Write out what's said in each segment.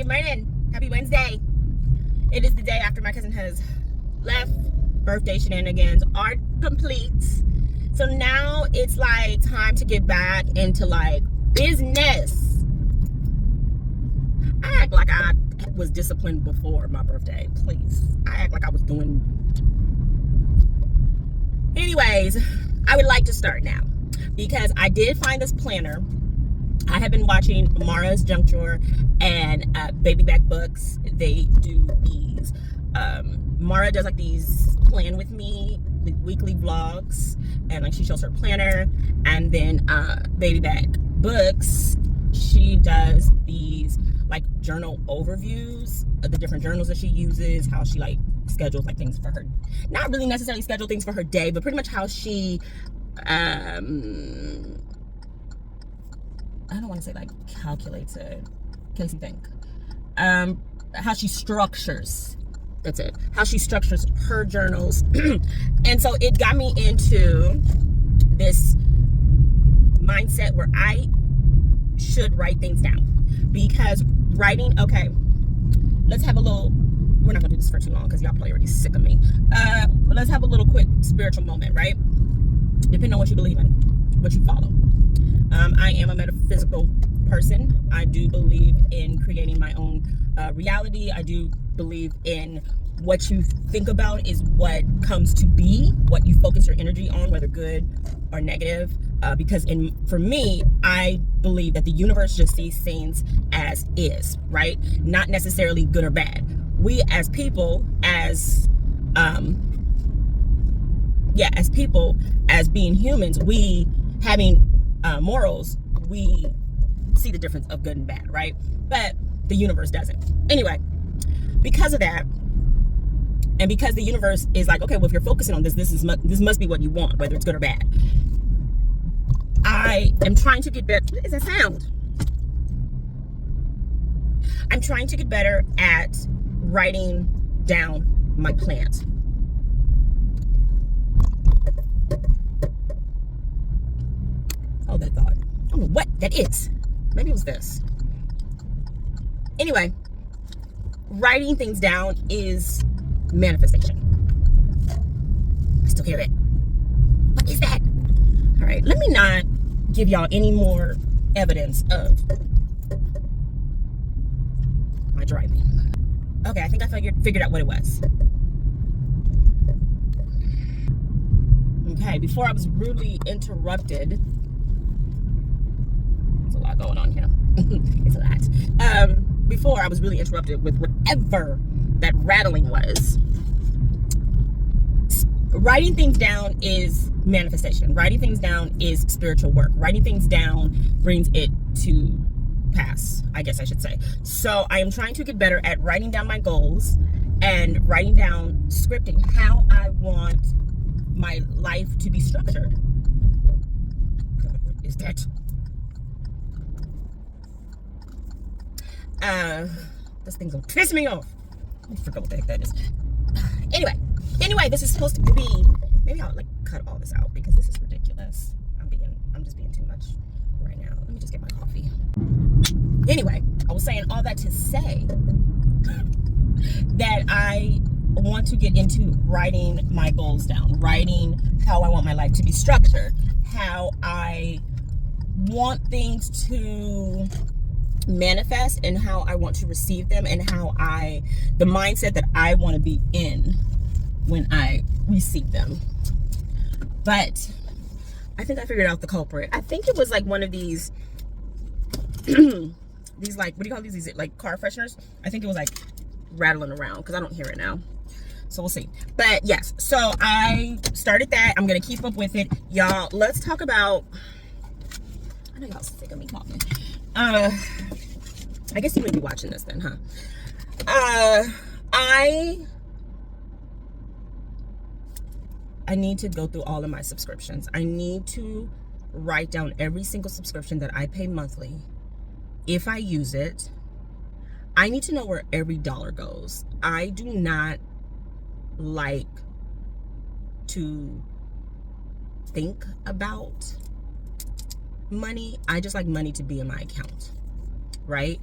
morning. Happy Wednesday. It is the day after my cousin has left. Birthday shenanigans are complete. So now it's like time to get back into like business. I act like I was disciplined before my birthday. Please. I act like I was doing. Anyways, I would like to start now because I did find this planner. I have been watching Mara's Junk Drawer and Baby Back Books. They do these. Mara does like these plan with me, the weekly vlogs, and like she shows her planner. And then Baby Back Books, she does these like journal overviews of the different journals that she uses, how she like schedules like things for her, not really necessarily schedule things for her day, but pretty much how she I don't want to say like calculates it. Casey think. How she structures. That's it. How she structures her journals. And so it got me into this mindset where I should write things down. Because writing, okay, let's have a little, we're not gonna do this for too long because y'all probably already sick of me. Let's have a little quick spiritual moment, right? Depending on what you believe in, what you follow. I am a metaphysical person. I do believe in creating my own reality. I do believe in what you think about is what comes to be, what you focus your energy on, whether good or negative. Because for me, I believe that the universe just sees things as is, right? Not necessarily good or bad. We as people, as people, as being humans, we having morals, we see the difference of good and bad, right? But the universe doesn't. Anyway, because of that, and because the universe is like, okay, well, if you're focusing on this must be what you want, whether it's good or bad. I am trying to get better. What is that sound? I'm trying to get better at writing down my plans. Oh, that thought. I don't know what that is. Maybe it was this. Anyway, writing things down is manifestation. I still hear it. What is that? All right, let me not give y'all any more evidence of my driving. Okay, I think I figured out what it was. Okay, before I was rudely interrupted. There's a lot going on here. It's a lot. Before I was really interrupted with whatever that rattling was. Writing things down is manifestation. Writing things down is spiritual work. Writing things down brings it to pass, I guess I should say. So I am trying to get better at writing down my goals and writing down, scripting how I want my life to be structured. God, what is that? This thing's gonna piss me off. I forgot what the heck that is. Anyway, this is supposed to be, maybe I'll like cut all this out because this is ridiculous. I'm just being too much right now. Let me just get my coffee. Anyway, I was saying all that to say that I want to get into writing my goals down, writing how I want my life to be structured, how I want things to manifest and how I want to receive them, and how the mindset that I want to be in when I receive them. But I think I figured out the culprit. I think it was like one of these these like, what do you call these like car fresheners? I think it was like rattling around because I don't hear it now. So we'll see. But yes, so I started that. I'm gonna keep up with it. Y'all, let's talk about, I know y'all sick of me talking. I guess you would be watching this then, huh? I need to go through all of my subscriptions. I need to write down every single subscription that I pay monthly. If I use it, I need to know where every dollar goes. I do not like to think about money. I just like money to be in my account, right?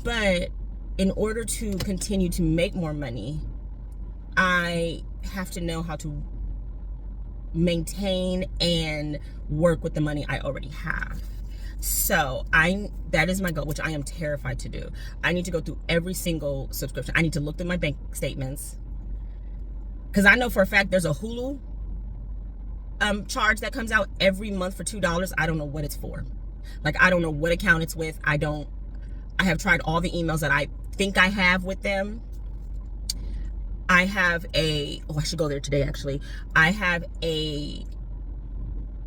But in order to continue to make more money, I have to know how to maintain and work with the money I already have. So that is my goal, which I am terrified to do. I need to go through every single subscription. I need to look through my bank statements, because I know for a fact there's a Hulu charge that comes out every month for $2. I don't know what it's for. Like, I don't know what account it's with. I have tried all the emails that I think I have with them. I have I should go there today actually. I have a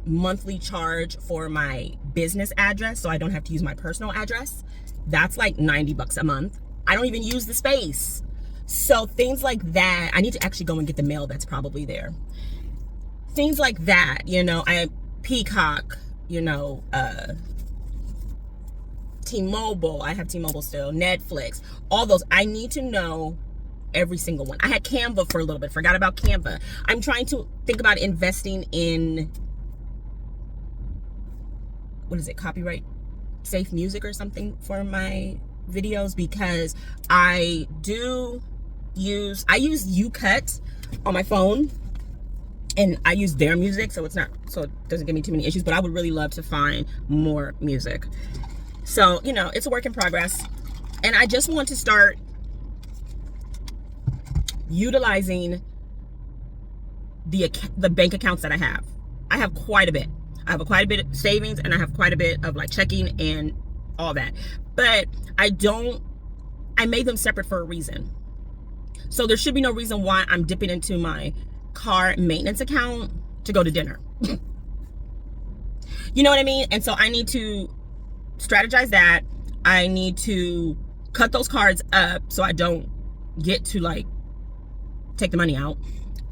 monthly charge for my business address, so I don't have to use my personal address. That's like $90 a month. I don't even use the space. So things like that, I need to actually go and get the mail that's probably there. Things like that, I Peacock, T-Mobile, I have T-Mobile still, Netflix, all those. I need to know every single one. I had Canva for a little bit, forgot about Canva. I'm trying to think about investing in, what is it, copyright safe music or something for my videos, because I use YouCut on my phone, and I use their music, so it doesn't give me too many issues. But I would really love to find more music. So, it's a work in progress, and I just want to start utilizing the bank accounts that I have. I have quite a bit. I have quite a bit of savings, and I have quite a bit of like checking and all that. But I made them separate for a reason. So there should be no reason why I'm dipping into my car maintenance account to go to dinner. You know what I mean? And so I need to strategize that. I need to cut those cards up so I don't get to like take the money out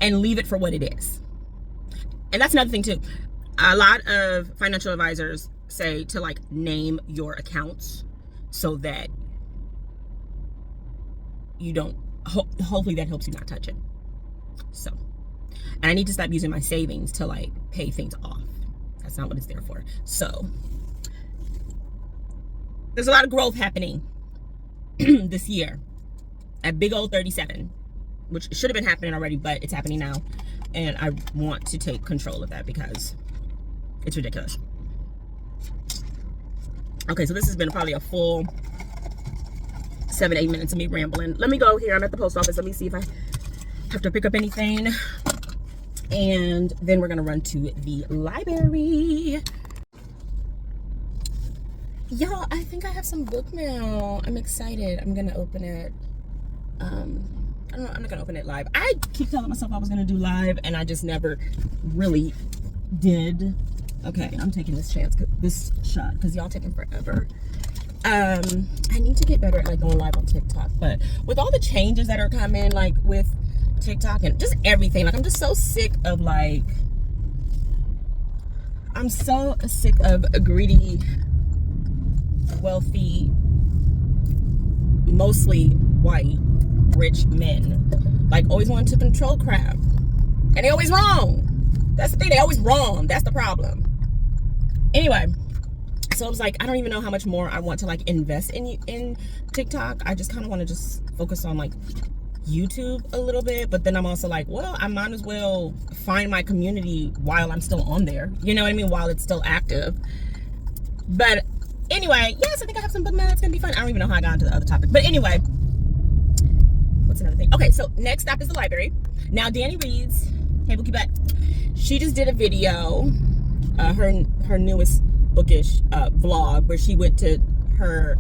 and leave it for what it is. And that's another thing too. A lot of financial advisors say to like name your accounts so that you don't, hopefully that helps you not touch it. So, and I need to stop using my savings to like pay things off. That's not what it's there for. So there's a lot of growth happening this year at big old 37, which should have been happening already, but it's happening now. And I want to take control of that because it's ridiculous. Okay, so this has been probably a full 7-8 minutes of me rambling. Let me go here. I'm at the post office. Let me see if I have to pick up anything. And then we're going to run to the library. Y'all, I think I have some book mail. I'm excited. I'm going to open it. I don't know. I'm not going to open it live. I keep telling myself I was going to do live, and I just never really did. Okay, I'm taking this shot because y'all taking forever. I need to get better at like going live on TikTok, but with all the changes that are coming, like with TikTok and just everything, like I'm just so sick of like, I'm so sick of greedy, wealthy, mostly white, rich men, like always wanting to control crap, and they always wrong. That's the thing, they always wrong. That's the problem. Anyway, so I was like, I don't even know how much more I want to like invest in TikTok. I just kind of want to just focus on like YouTube a little bit, but then I'm also like, well, I might as well find my community while I'm still on there. You know what I mean? While it's still active. But anyway, yes, I think I have some book mail. It's gonna be fun. I don't even know how I got into the other topic, but anyway, what's another thing? Okay, so next stop is the library. Now, Danny Reads, hey Bookie Butt, she just did a video, her newest bookish vlog, where she went to the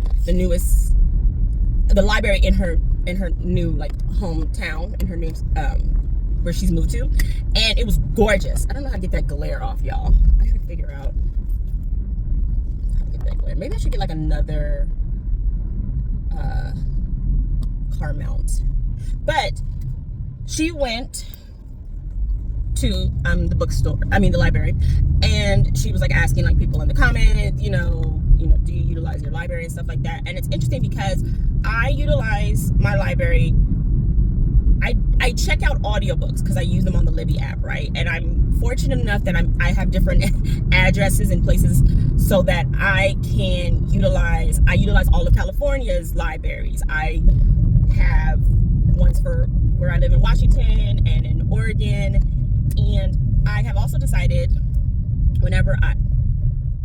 library in her new like hometown, in her new where she's moved to, and it was gorgeous. I don't know how to get that glare off, y'all. I gotta figure out how to get that glare. Maybe I should get like another car mount. But she went to the library, and she was like asking like people in the comments, do you utilize your library and stuff like that. And it's interesting because I utilize my library I check out audiobooks because I use them on the Libby app, right? And I'm fortunate enough that I have different addresses and places so that I utilize all of California's libraries. I have ones for where I live in Washington and in Oregon. And I have also decided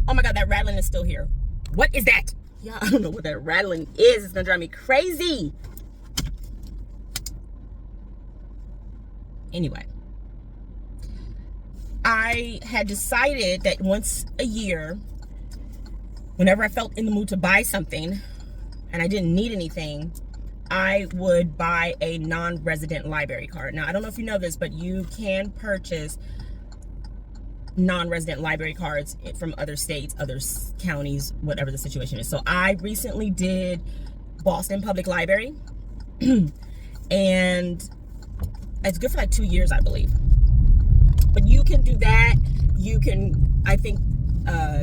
oh my God, that rattling is still here. What is that? Yeah, I don't know what that rattling is. It's gonna drive me crazy. Anyway, I had decided that once a year, whenever I felt in the mood to buy something and I didn't need anything, I would buy a non-resident library card. Now, I don't know if you know this, but you can purchase non-resident library cards from other states, other counties, whatever the situation is. So I recently did Boston Public Library and it's good for like 2 years, I believe. But you can do that. You can, I think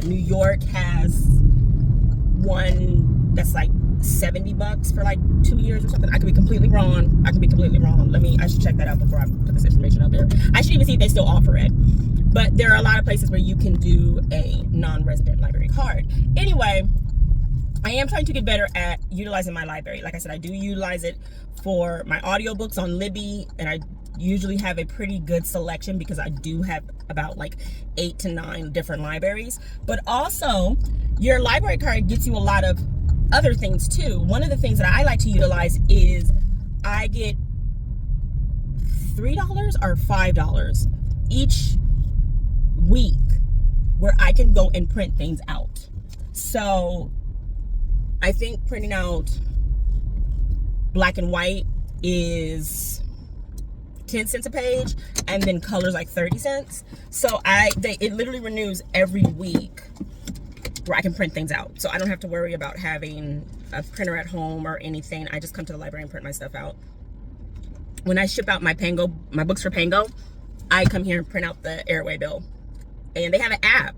New York has one that's like $70 for like 2 years or something. I could be completely wrong. I should check that out before I put this information out there. I should even see if they still offer it. But there are a lot of places where you can do a non-resident library card. Anyway, I am trying to get better at utilizing my library. Like I said, I do utilize it for my audiobooks on Libby, and I usually have a pretty good selection because I do have about like 8 to 9 different libraries. But also, your library card gets you a lot of other things too. One of the things that I like to utilize is I get $3 or $5 each week where I can go and print things out. So I think printing out black and white is 10 cents a page, and then colors like 30 cents. So it literally renews every week where I can print things out. So I don't have to worry about having a printer at home or anything. I just come to the library and print my stuff out. When I ship out my books for Pango, I come here and print out the airway bill. And they have an app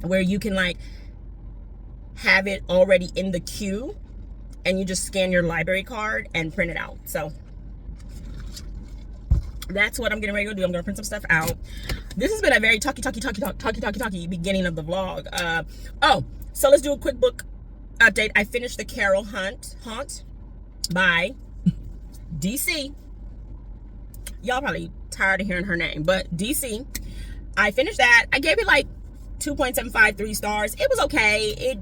where you can like have it already in the queue and you just scan your library card and print it out. So that's what I'm getting ready to do. I'm gonna print some stuff out. This has been a very talky beginning of the vlog. So let's do a quick book update. I finished The Carol Haunt by DC. Y'all probably tired of hearing her name, but DC. I finished that. I gave it like 2.753 stars. It was okay.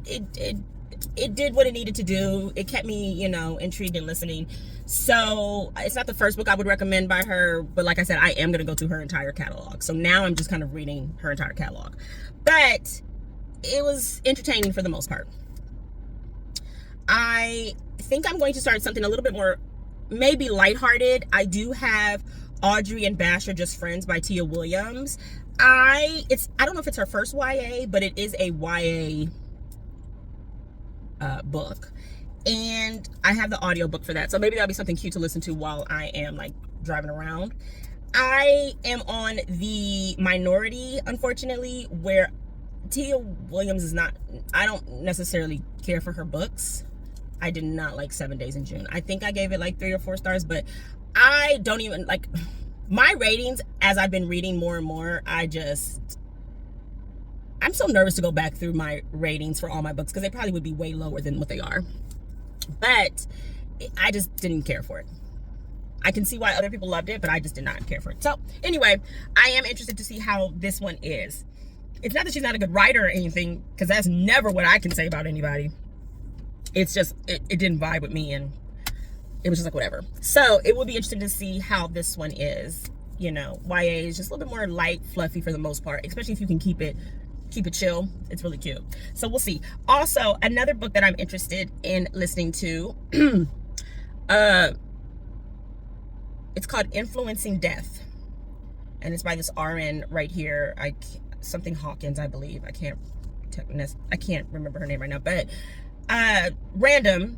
It did what it needed to do. It kept me, intrigued and listening. So it's not the first book I would recommend by her, but like I said, I am going to go through her entire catalog. So now I'm just kind of reading her entire catalog. But it was entertaining for the most part. I think I'm going to start something a little bit more, maybe lighthearted. I do have Audrey and Bash Are Just Friends by Tia Williams. I don't know if it's her first YA, but it is a YA book. And I have the audiobook for that. So maybe that'll be something cute to listen to while I am like driving around. I am on the minority, unfortunately, where Tia Williams is not, I don't necessarily care for her books. I did not like 7 Days in June. I think I gave it like 3 or 4 stars, but I don't even like my ratings as I've been reading more and more. I'm so nervous to go back through my ratings for all my books because they probably would be way lower than what they are. But I just didn't care for it. I can see why other people loved it, but I just did not care for it. So anyway, I am interested to see how this one is. It's not that she's not a good writer or anything, because that's never what I can say about anybody. It's just, it didn't vibe with me, and it was just like, whatever. So it will be interesting to see how this one is. YA is just a little bit more light, fluffy for the most part, especially if you can keep it chill. It's really cute. So we'll see. Also, another book that I'm interested in listening to, it's called Influencing Death. And it's by this RN right here. Something Hawkins, I believe. I can't remember her name right now, but random.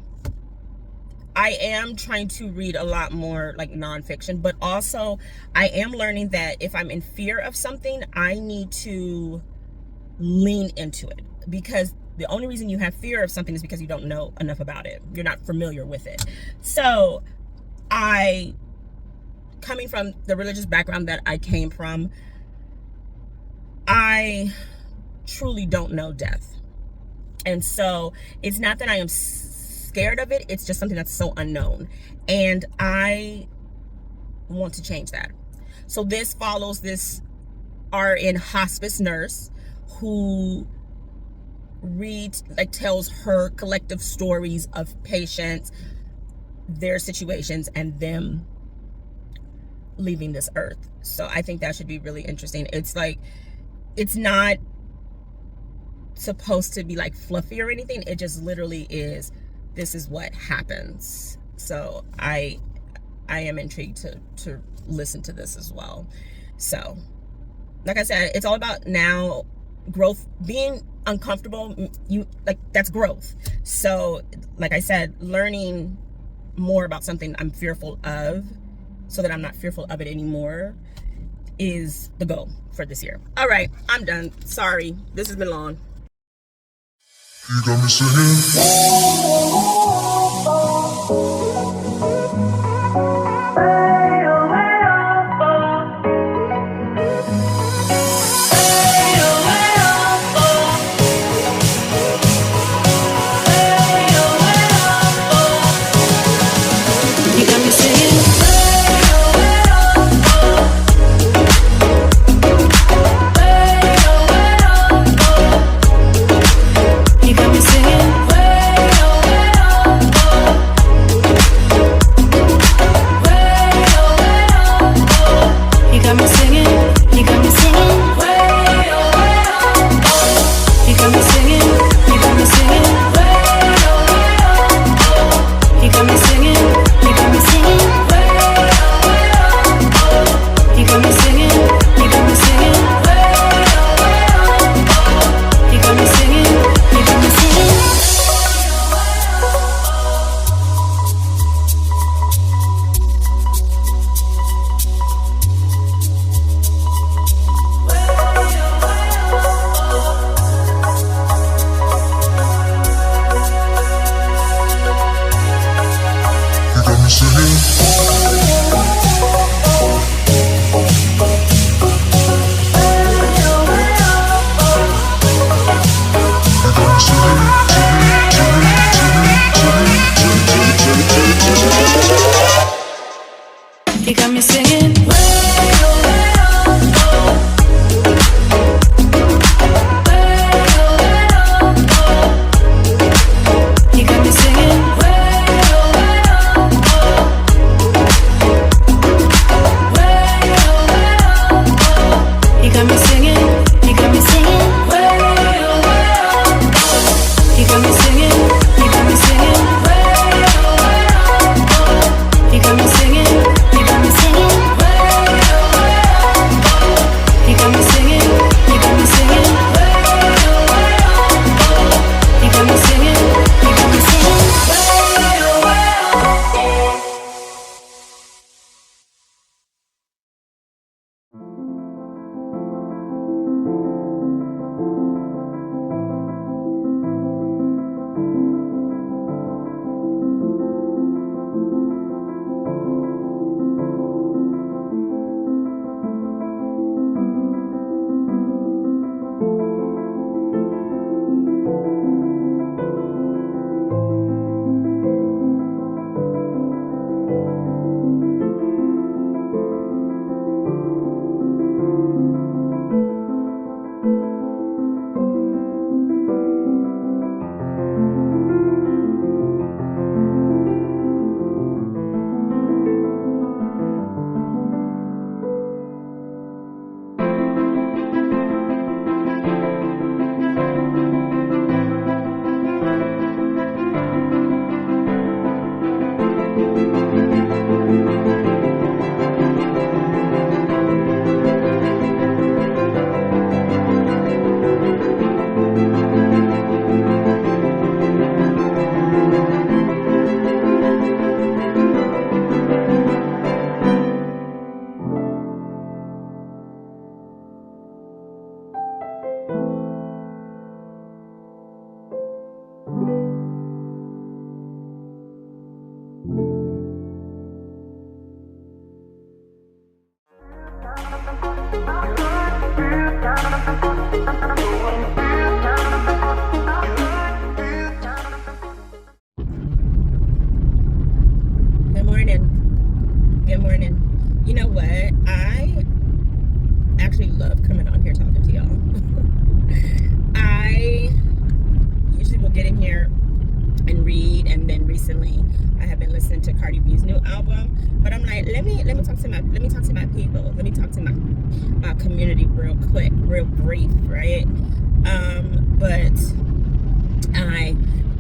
I am trying to read a lot more like nonfiction, but also I am learning that if I'm in fear of something, I need to lean into it, because the only reason you have fear of something is because you don't know enough about it. You're not familiar with it. So I coming from the religious background that I came from, I truly don't know death. And so it's not that I am scared of it, it's just something that's so unknown. And I want to change that. So this follows this RN hospice nurse who tells her collective stories of patients, their situations, and them leaving this earth. So I think that should be really interesting. It's like, it's not supposed to be like fluffy or anything. It just literally is, this is what happens. So I am intrigued to listen to this as well. So like I said, it's all about now growth. Being uncomfortable, that's growth. So like I said, learning more about something I'm fearful of so that I'm not fearful of it anymore is the goal for this year. All right, I'm done. Sorry, this has been long. You got me singing. to my people. Let me talk to my community real quick, real brief, right? But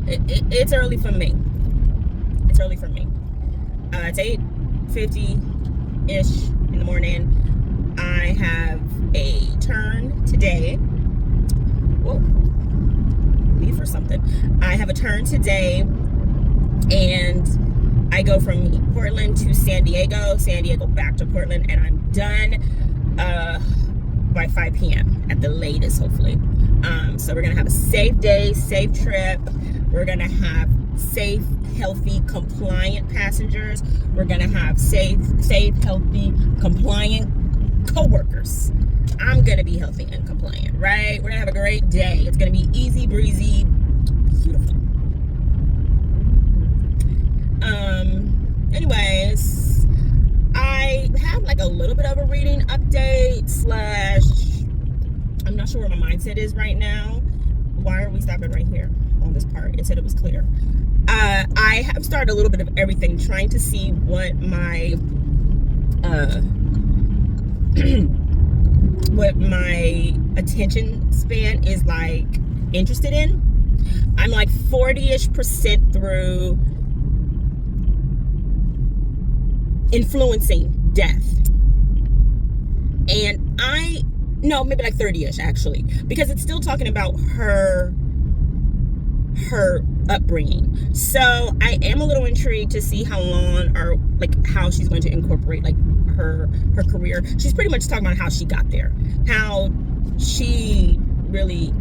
it's early for me. It's early for me. It's 8:50-ish in the morning. I have a turn today. Whoa, leave for something. I have a turn today, and I go from Portland to San Diego back to Portland, and I'm done by 5 p.m. at the latest, hopefully. So we're gonna have a safe day, safe trip. We're gonna have safe, healthy, compliant passengers. We're gonna have safe, healthy, compliant co-workers. I'm gonna be healthy and compliant, right? We're gonna have a great day. It's gonna be easy breezy, beautiful. Anyways, I have like a little bit of a reading update / I'm not sure where my mindset is right now. Why are we stopping right here on this part? It said it was clear. I have started a little bit of everything, trying to see what my what my attention span is like interested in. I'm like 40-ish% through influencing death, and maybe like 30-ish actually, because it's still talking about her upbringing. So I am a little intrigued to see how long, or like how she's going to incorporate like her career. She's pretty much talking about how she got there, how she really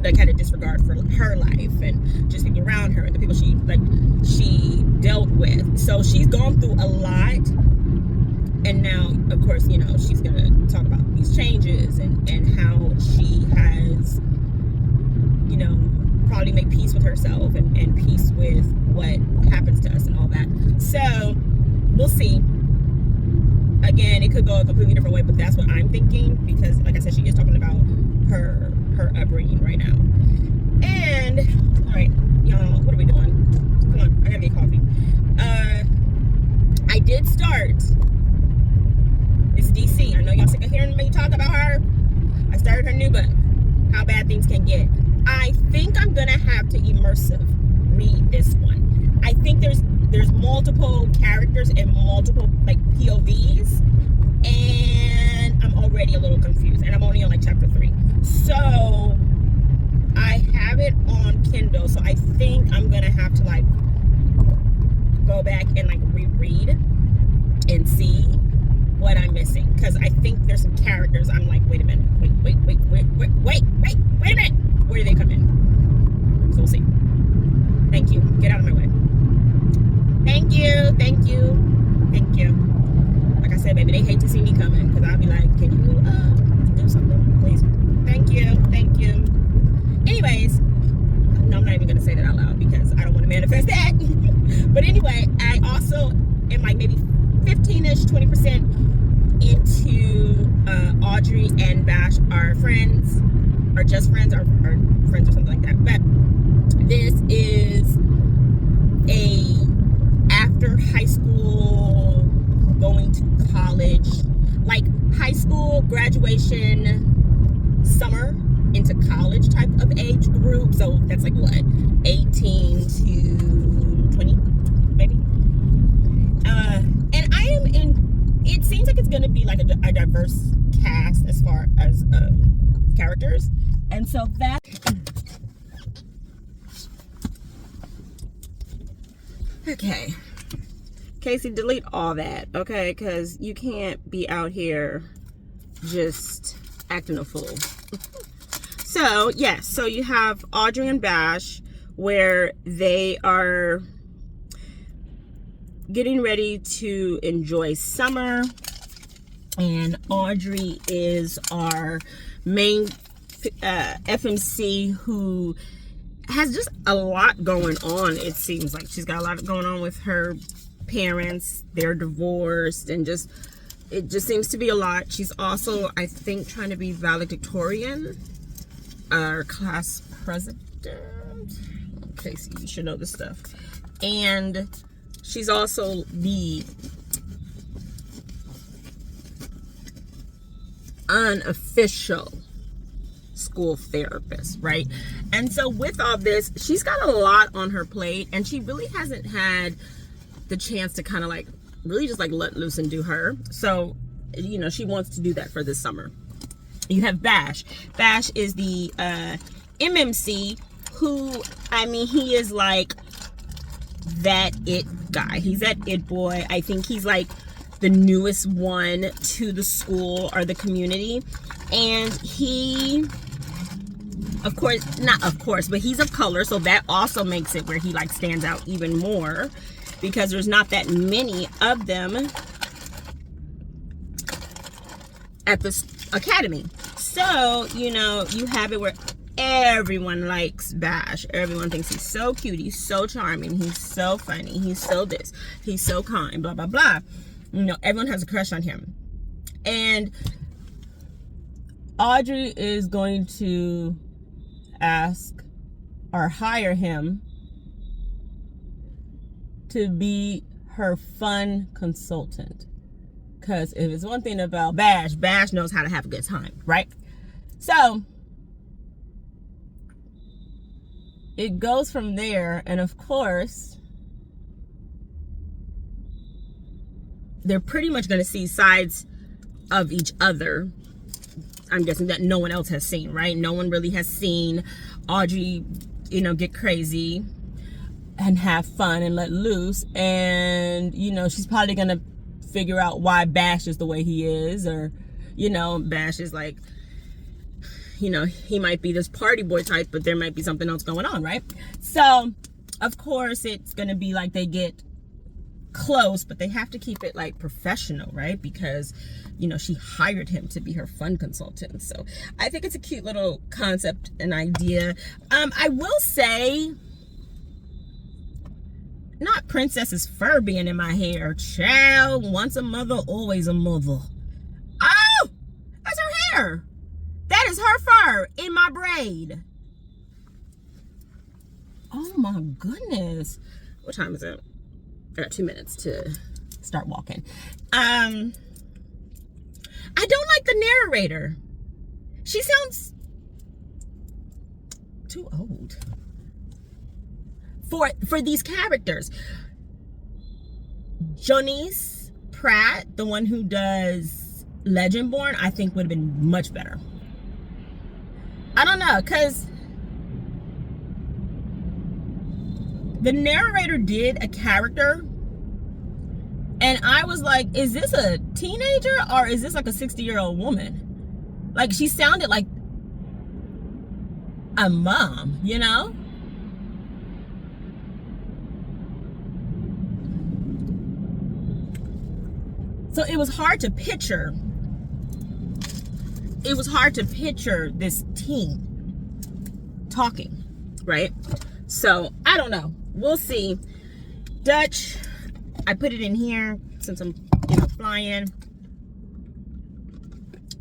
like had a disregard for her life and just people around her and the people she dealt with. So she's gone through a lot, and now of course she's gonna talk about these changes and how she has probably make peace with herself and peace with what happens to us and all that. So we'll see. Again, it could go a completely different way, but that's what I'm thinking, because like I said, she is talking about her upbringing right now. And all right, y'all, what are we doing? Come on, I gotta get coffee. I did start Miss DC. I know y'all sick of hearing me talk about her. I started her new book, How Bad Things Can Get. I think I'm gonna have to immersive read this one. I think there's multiple characters and multiple like POVs, and I'm already a little confused, and I'm only on like chapter 3. So I have it on Kindle, so I think I'm gonna have to like go back and like reread and see what I'm missing, because I think there's some characters I'm like, wait a minute, wait a minute, where do they come in? So we'll see. Thank you. Get out of my way. Thank you. Like I said, baby, they hate to see me coming, because I'll be like, can you do something, please? Thank you. Anyways, no, I'm not even gonna say that out loud because I don't want to manifest that. But anyway, I also am like maybe 15-ish, 20% into Audrey and Bash are friends, or just friends, or friends or something like that. But this is a after high school going to college, like high school graduation summer into college type of age group. So that's like what, 18 to 20 maybe. And I am in, it seems like it's going to be like a diverse cast as far as characters, and so that okay, Casey, delete all that, okay, because you can't be out here just acting a fool. So yes, so you have Audrey and Bash, where they are getting ready to enjoy summer, and Audrey is our main FMC, who has just a lot going on. It seems like she's got a lot going on with her parents. They're divorced, and it just seems to be a lot. She's also, I think, trying to be valedictorian, our class president. Okay, so you should know this stuff. And she's also the unofficial school therapist, right? And so with all this, she's got a lot on her plate, and she really hasn't had the chance to kind of like really just like let loose and do her. So, you know, she wants to do that for this summer. You have Bash. Bash is the MMC, who, I mean, he is like that it guy. He's that it boy. I think he's like the newest one to the school or the community. And he, of course, not of course, but he's of color. So that also makes it where he like stands out even more, because there's not that many of them at this academy. So, you know, you have it where everyone likes Bash. Everyone thinks he's so cute, he's so charming, he's so funny, he's so this, he's so kind, blah blah blah. You know, everyone has a crush on him. And Audrey is going to ask or hire him to be her fun consultant. Because if it's one thing about Bash, Bash knows how to have a good time, right? So it goes from there, and of course, they're pretty much going to see sides of each other. I'm guessing that no one else has seen, right? No one really has seen Audrey, you know, get crazy and have fun and let loose. And, you know, she's probably going to figure out why Bash is the way he is, or, you know, Bash is like, you know, he might be this party boy type, but there might be something else going on, right? So, of course, it's going to be like they get close, but they have to keep it like professional, right? Because, you know, she hired him to be her fun consultant. So I think it's a cute little concept and idea. I will say, not Princess's fur being in my hair. Child, once a mother, always a mother. Oh, that's her hair. That is her fur in my braid. Oh my goodness. What time is it? I got 2 minutes to start walking. I don't like the narrator. She sounds too old for these characters. Jonice Pratt, the one who does Legendborn, I think would have been much better. I don't know, because the narrator did a character, and I was like, is this a teenager or is this like a 60-year-old woman? Like, she sounded like a mom, you know? So it was hard to picture. It was hard to picture this teen talking, right? So I don't know. We'll see. Dutch, I put it in here since I'm, you know, flying.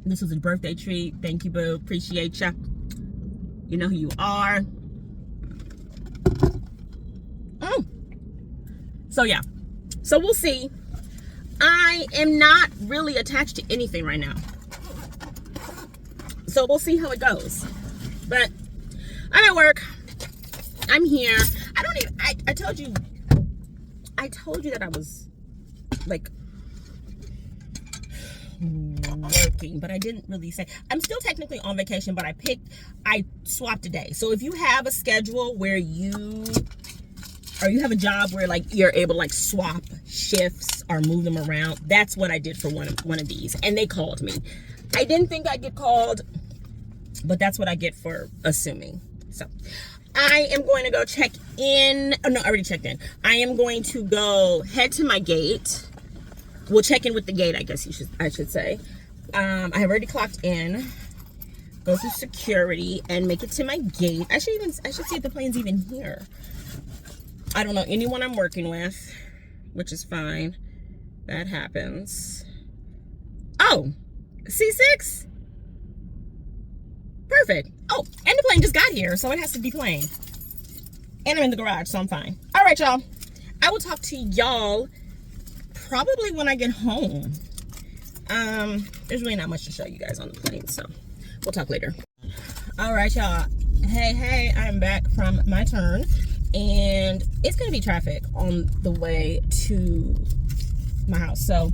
This was a birthday treat. Thank you, boo. Appreciate ya. You know who you are. So yeah. So we'll see. I am not really attached to anything right now. So we'll see how it goes. But I'm at work. I'm here. I told you that I was like working, but I didn't really say. I'm still technically on vacation, but I swapped a day. So if you have a schedule where you have a job where like you're able to like swap shifts or move them around, that's what I did for one of these. And they called me. I didn't think I'd get called, but that's what I get for assuming. So I am going to go check in. Oh no, I already checked in. I am going to go head to my gate. We'll check in with the gate, I guess I should say. I have already clocked in. Go through security and make it to my gate. I should see if the plane's even here. I don't know anyone I'm working with, which is fine. That happens. Oh, C6. Perfect. Oh, and the plane just got here, so it has to be plane. And I'm in the garage, so I'm fine. All right, y'all. I will talk to y'all probably when I get home. There's really not much to show you guys on the plane, so we'll talk later. All right, y'all. Hey, I'm back from my turn, and it's gonna be traffic on the way to my house, so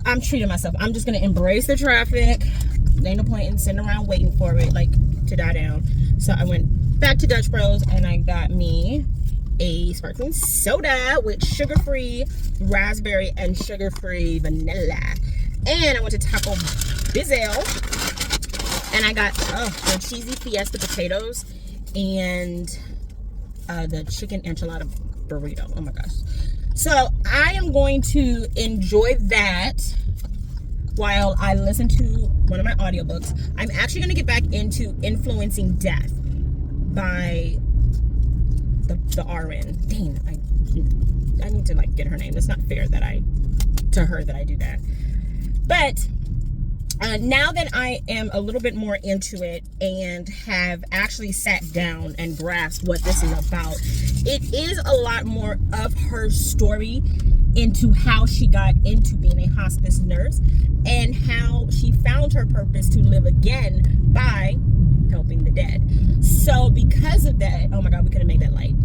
I'm treating myself. I'm just gonna embrace the traffic. There ain't no point in sitting around waiting for it like to die down. So I went back to Dutch Bros and I got me a sparkling soda with sugar-free raspberry and sugar-free vanilla. And I went to Taco Bizzle and I got the cheesy fiesta potatoes and the chicken enchilada burrito. Oh my gosh. So I am going to enjoy that while I listen to one of my audiobooks. I'm actually going to get back into Influencing Death by the RN. Dang, I need to like get her name. It's not fair that I do that. But now that I am a little bit more into it and have actually sat down and grasped what this is about, it is a lot more of her story into how she got into being a hospice nurse and how she found her purpose to live again by helping the dead. So because of that, oh my God, we could have made that light.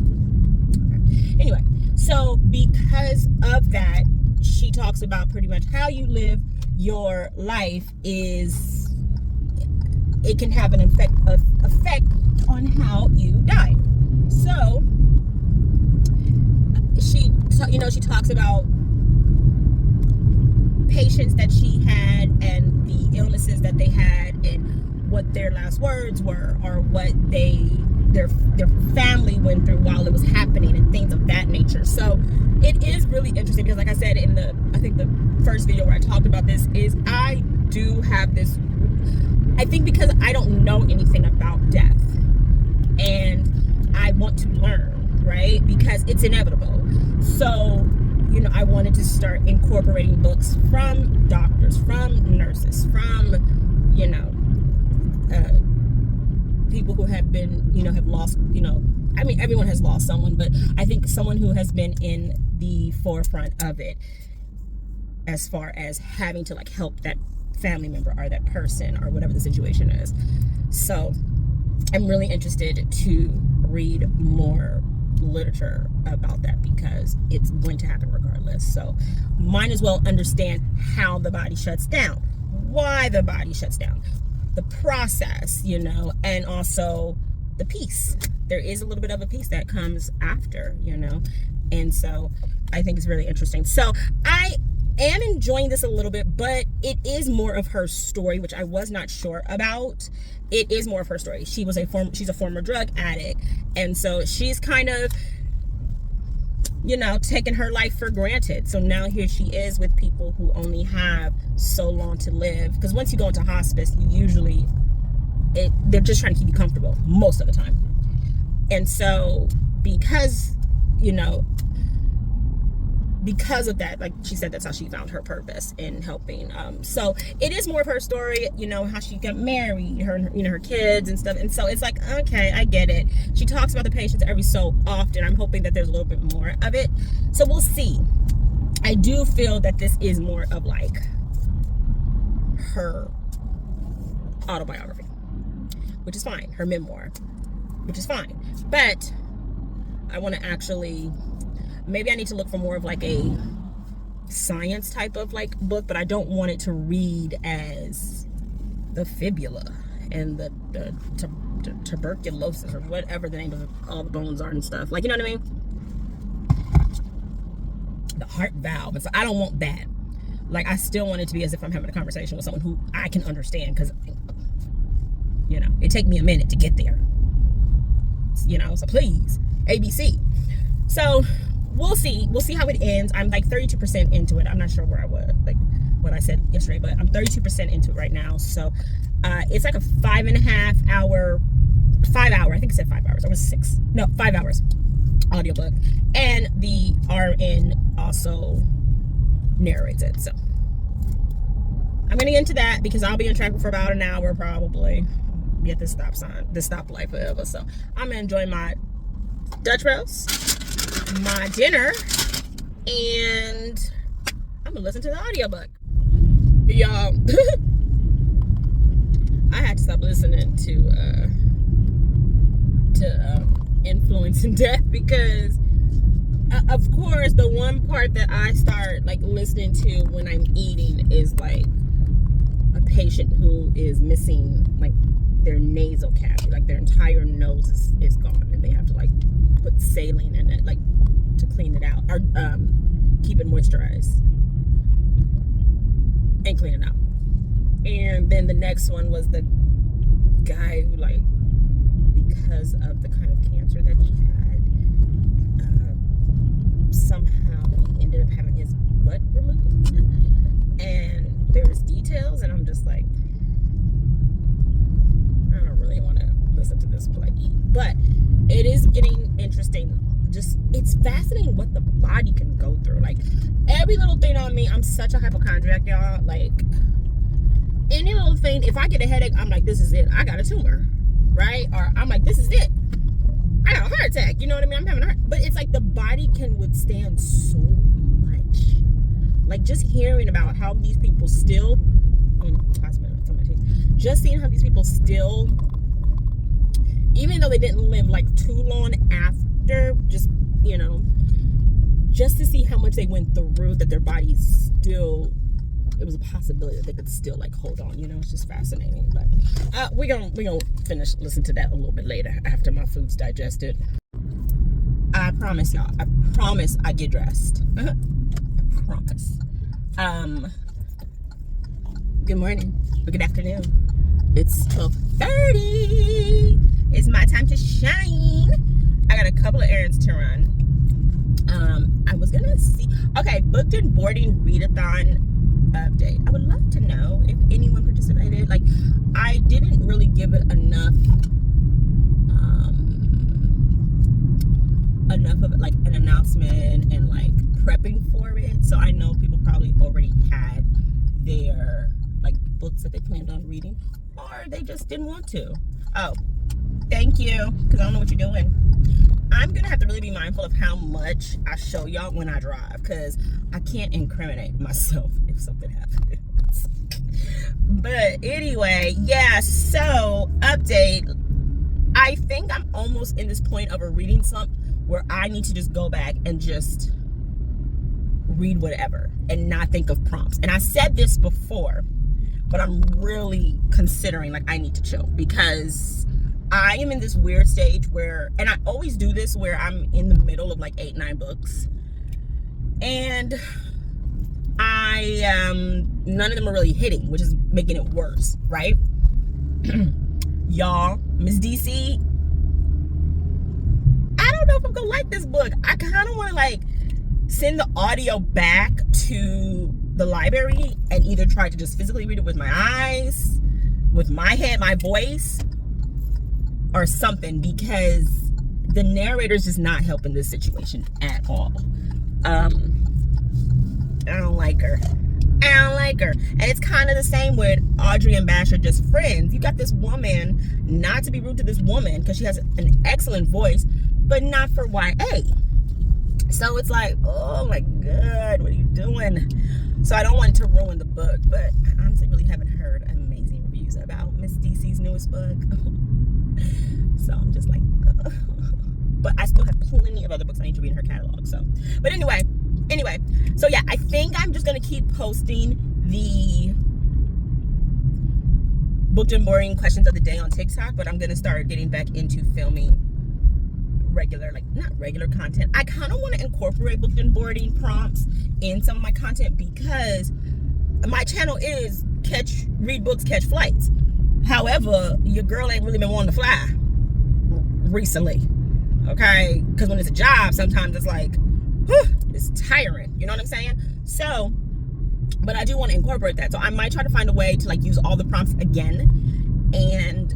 Anyway, so because of that, she talks about pretty much how you live your life is, it can have an effect on how you die. So she talks about patients that she had and the illnesses that they had and what their last words were or what their family went through while it was happening and things of that nature. So it is really interesting because, like I said in I think the first video where I talked about this, is I do have this, I think because I don't know anything about death and I want to learn, right? Because it's inevitable. So, I wanted to start incorporating books from doctors, from nurses, from, people who have been, have lost, I mean, everyone has lost someone, but I think someone who has been in the forefront of it as far as having to like help that family member or that person or whatever the situation is. So I'm really interested to read more literature about that because it's going to happen regardless. So might as well understand how the body shuts down, why the body shuts down, the process, and also the peace. There is a little bit of a peace that comes after, and so I think it's really interesting. So I am enjoying this a little bit, but it is more of her story, which I was not sure about. It is more of her story. She's a former drug addict, and so she's kind of, taking her life for granted. So now here she is with people who only have so long to live. Because once you go into hospice, they're just trying to keep you comfortable most of the time. And so because of that, like she said, that's how she found her purpose in helping. So it is more of her story, how she got married, her kids and stuff. And so it's like, okay, I get it. She talks about the patients every so often. I'm hoping that there's a little bit more of it. So we'll see. I do feel that this is more of like her autobiography, which is fine. Her memoir, which is fine. But I want to actually, maybe I need to look for more of like a science type of like book, but I don't want it to read as the fibula and the tuberculosis or whatever the name of all the bones are and stuff. Like, you know what I mean? The heart valve. And so I don't want that. Like, I still want it to be as if I'm having a conversation with someone who I can understand, because, it take me a minute to get there. So please, ABC. So we'll see how it ends. I'm like 32% into it. I'm not sure where I was, like what I said yesterday, but I'm 32% into it right now. So it's like a 5.5 hour, 5 hour, I think it said 5 hours, or was it 6? No, 5 hours audiobook. And the RN also narrates it. So I'm gonna get into that because I'll be in traffic for about an hour probably. Be at this stoplight forever. So I'm gonna enjoy my Dutch roast, my dinner, and I'm gonna listen to the audiobook. Y'all, I had to stop listening to Influence in Death because, of course, the one part that I start like listening to when I'm eating is like a patient who is missing like their nasal cavity, like their entire nose is gone, and they have to like put saline in it, like to clean it out or keep it moisturized and clean it out. And then the next one was the guy who, like, because of the kind of cancer that he had, somehow he ended up having his butt removed. And there's details, and I'm just like, I don't really want to listen to this while I eat. But it is getting interesting. Just, it's fascinating what the body can go through. Like, every little thing on me, I'm such a hypochondriac, y'all. Like, any little thing, if I get a headache, I'm like, this is it. I got a tumor, right? Or I'm like, this is it. I got a heart attack. You know what I mean? I'm having a heart. But it's like the body can withstand so much. Like, just hearing about how these people still, just seeing how these people still, even though they didn't live like too long after, just, you know, just to see how much they went through, that their bodies still, it was a possibility that they could still like hold on, you know. It's just fascinating. But we're gonna finish listen to that a little bit later after my food's digested. I promise y'all, I promise I get dressed. I promise. Good morning or good afternoon. It's 12:30. It's my time to shine. I got a couple of errands to run. I was gonna see, okay, booked and boarding readathon update. I would love to know if anyone participated. Like, I didn't really give it enough of like an announcement and like prepping for it. So I know people probably already had their like books that they planned on reading, or they just didn't want to. Oh, thank you, because I don't know what you're doing. I'm gonna have to really be mindful of how much I show y'all when I drive, because I can't incriminate myself if something happens. But anyway, yeah, so update. I think I'm almost in this point of a reading slump where I need to just go back and just read whatever and not think of prompts. And I said this before, but I'm really considering like I need to chill, because I am in this weird stage where, and I always do this, where I'm in the middle of like 8-9 books, and none of them are really hitting, which is making it worse, right? Y'all, Miss DC, I don't know if I'm gonna like this book. I kind of want to like send the audio back to the library and either try to just physically read it with my eyes, with my head, my voice, or something, because the narrator's just not helping this situation at all. I don't like her. And it's kind of the same with Audrey and Bash are just friends. You got this woman, not to be rude to this woman, because she has an excellent voice, but not for YA. So it's like, oh my God, what are you doing? So I don't want it to ruin the book, but I honestly really haven't heard amazing reviews about Miss DC's newest book. So I'm just like, but I still have plenty of other books I need to read in her catalog. So, but anyway, so yeah, I think I'm just gonna keep posting the booked and boring questions of the day on TikTok, but I'm gonna start getting back into filming regular, like not regular content. I kind of want to incorporate booked and boarding prompts in some of my content, because my channel is read books, catch flights. However, your girl ain't really been wanting to fly recently, okay? Because when it's a job, sometimes it's like, whew, it's tiring, you know what I'm saying? So, but I do want to incorporate that. So I might try to find a way to like use all the prompts again and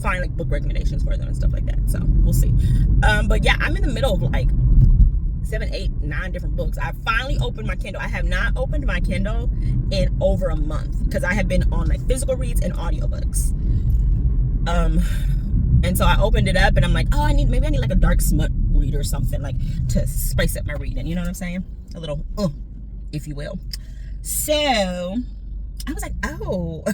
find like book recommendations for them and stuff like that. So we'll see. But yeah, I'm in the middle of like 7, 8, 9 different books. I finally opened my Kindle. I have not opened my Kindle in over a month, because I have been on like physical reads and audiobooks. And so I opened it up and I'm like, oh, maybe I need like a dark smut read or something, like to spice up my reading. You know what I'm saying? A little, if you will. So I was like, oh,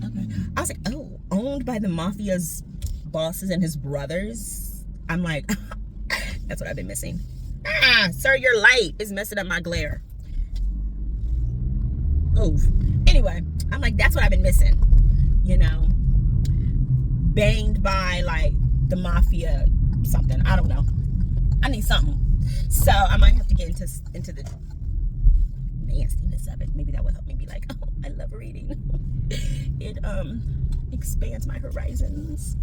okay. I was like, oh, owned by the mafia's bosses and his brothers. I'm like, that's what I've been missing. Sir, your light is messing up my glare. Oh, anyway, I'm like, that's what I've been missing, you know, banged by like the mafia something. I don't know. I need something. So I might have to get into the nastiness of it. Maybe that will help me be like, oh, I love reading. It expands my horizons.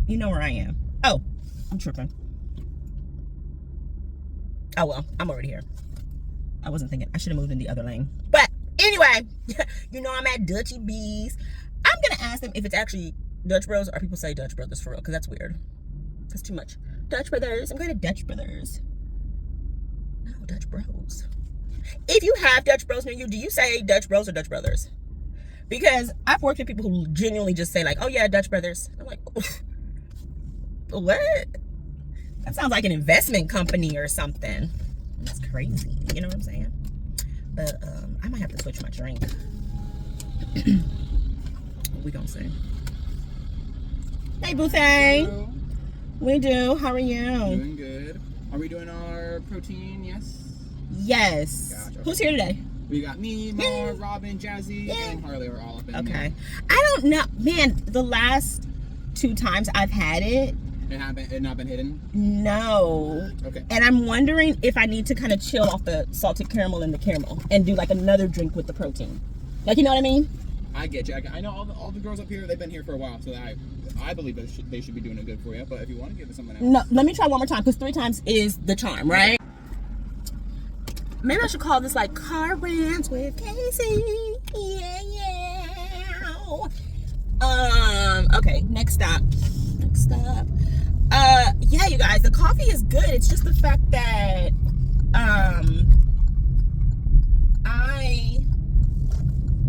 You know where I am. Oh, I'm tripping. Oh well, I'm already here. I wasn't thinking. I should have moved in the other lane. But anyway, you know I'm at Dutchy B's. I'm gonna ask them if it's actually Dutch Bros or people say Dutch Brothers for real, because that's weird. That's too much. Dutch Brothers. I'm going to Dutch Brothers. No, Dutch Bros. If you have Dutch Bros near you, do you say Dutch Bros or Dutch Brothers? Because I've worked with people who genuinely just say like, oh yeah, Dutch Brothers. I'm like, what? That sounds like an investment company or something. That's crazy. You know what I'm saying? But I might have to switch my drink. We gonna see. Hey, Boo Thang. We do. How are you? Doing good. Are we doing our protein? Yes? Yes. Gotcha. Who's here today? We got me, Mar, Robin, Jazzy, and Harley are all up in Okay. here. I don't know. Man, the last 2 times I've had it. It not been hidden? No. Okay. And I'm wondering if I need to kind of chill off the salted caramel and the caramel and do like another drink with the protein. Like, you know what I mean? I get you. I know all the girls up here, they've been here for a while, so I believe they should be doing it good for you. But if you want to give it to someone else. No, let me try one more time because 3 times is the charm, right? Maybe I should call this like car rants with Casey. Yeah. Okay, next stop. Yeah, you guys, the coffee is good. It's just the fact that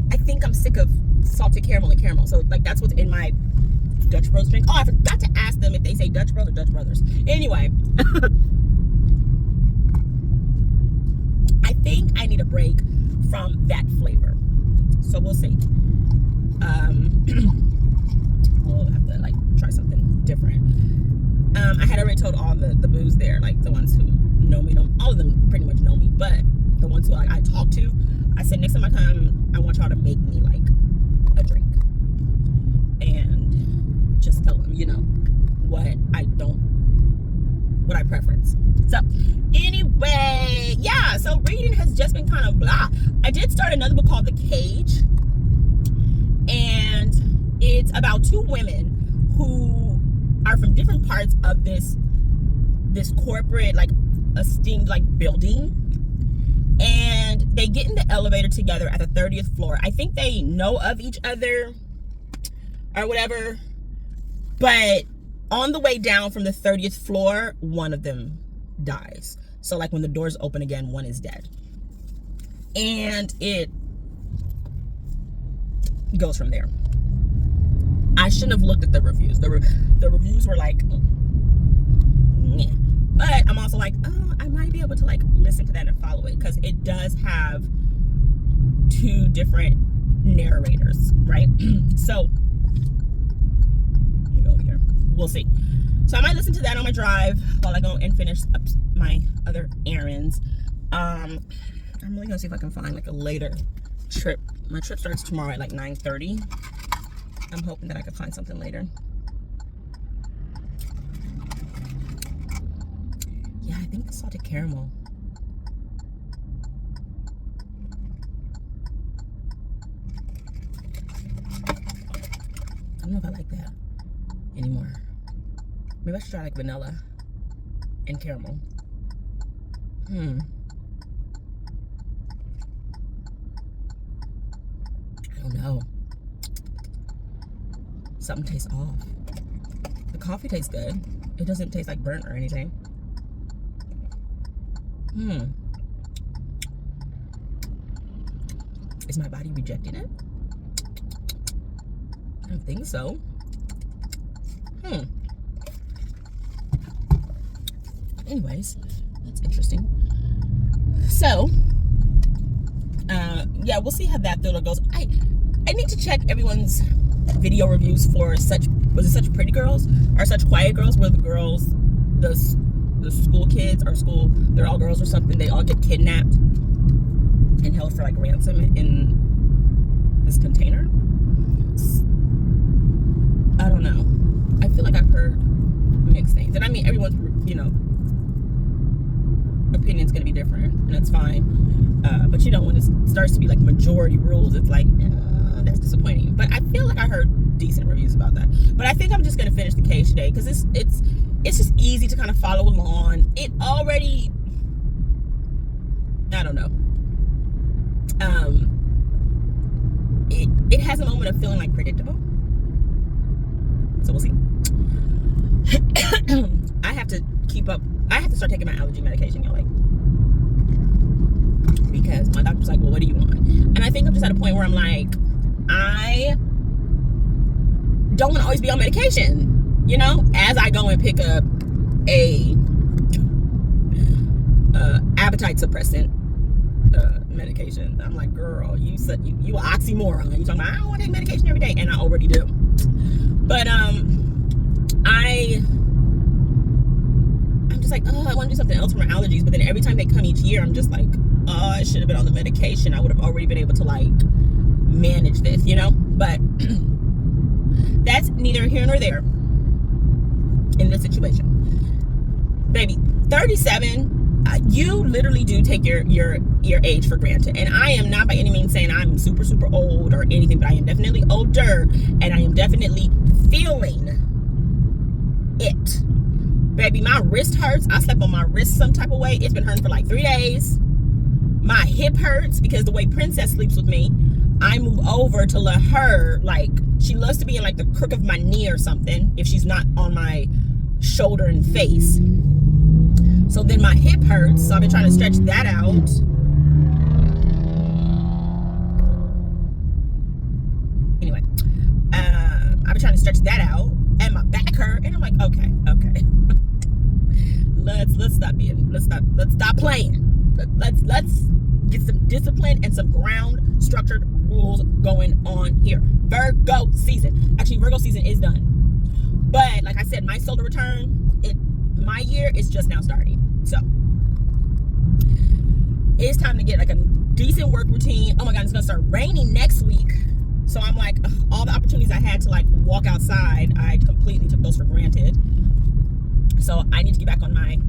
I think I'm sick of salted caramel and caramel. So like that's what's in my Dutch Bros drink. Oh, I forgot to ask them if they say Dutch Bros or Dutch Brothers. Anyway, I think I need a break from that flavor. So we'll see. We'll have to like try something different. I had already told all the boos there, like the ones who know me, all of them pretty much know me, but the ones who like I talk to, I said next time I come, I want y'all to make me like a drink and just tell them, you know, what I preference. So anyway, yeah, so reading has just been kind of blah. I did start another book called The Cage, and it's about 2 women who are from different parts of this corporate, like esteemed like building, and they get in the elevator together at the 30th floor. I think they know of each other or whatever, but on the way down from the 30th floor, one of them dies. So like when the doors open again, one is dead, and it goes from there. I shouldn't have looked at the reviews. The reviews were like, yeah. But I'm also like, oh, I might be able to like listen to that and follow it, because it does have 2 different narrators, right? So let me go over here. We'll see. So I might listen to that on my drive while I go and finish up my other errands. I'm really gonna see if I can find like a later trip. My trip starts tomorrow at like 9:30. I'm hoping that I can find something later. Yeah, I think the salted caramel. I don't know if I like that anymore. Maybe I should try like vanilla and caramel. I don't know. Something tastes off. The coffee tastes good. It doesn't taste like burnt or anything. Is my body rejecting it? I don't think so. Anyways, that's interesting. So, yeah, we'll see how that thriller goes. I need to check everyone's video reviews for such pretty girls or such quiet girls, where the girls, the school kids or school, they're all girls or something, they all get kidnapped and held for like ransom in this container. I don't know. I feel like I've heard mixed things, and I mean everyone's, you know, opinion's gonna be different, and that's fine. But you know, when it starts to be like majority rules, it's like that's disappointing. But I feel like I heard decent reviews about that. But I think I'm just gonna finish the case today because it's just easy to kind of follow along. It already, I don't know. It has a moment of feeling like predictable. So we'll see. I have to keep up. I have to start taking my allergy medication, y'all, like, because my doctor's like, well, what do you want? And I think I'm just at a point where I'm like, I don't want to always be on medication, you know, as I go and pick up a appetite suppressant medication. I'm like, girl, you an oxymoron. You talking about I don't want to take medication every day, and I already do. But I'm just like, oh, I want to do something else for my allergies. But then every time they come each year, I'm just like, oh, I should have been on the medication. I would have already been able to like manage this, you know. But that's neither here nor there in this situation, baby. 37. You literally do take your age for granted, and I am not by any means saying I'm super old or anything, but I am definitely older, and I am definitely feeling it, baby. My wrist hurts. I slept on my wrist some type of way. It's been hurting for like 3 days. My hip hurts because the way Princess sleeps with me, I move over to let her, like, she loves to be in like the crook of my knee or something if she's not on my shoulder and face. So then my hip hurts, so I've been trying to stretch that out. Anyway, I've been trying to stretch that out, and my back hurt, and I'm like, okay. Let's stop playing. Let's get some discipline and some ground structured rules going on here. Virgo season. Actually, Virgo season is done. But like I said, my solar return, my year is just now starting. So it's time to get like a decent work routine. Oh my God, it's gonna start raining next week. So I'm like, ugh, all the opportunities I had to like walk outside, I completely took those for granted. So I need to get back on my,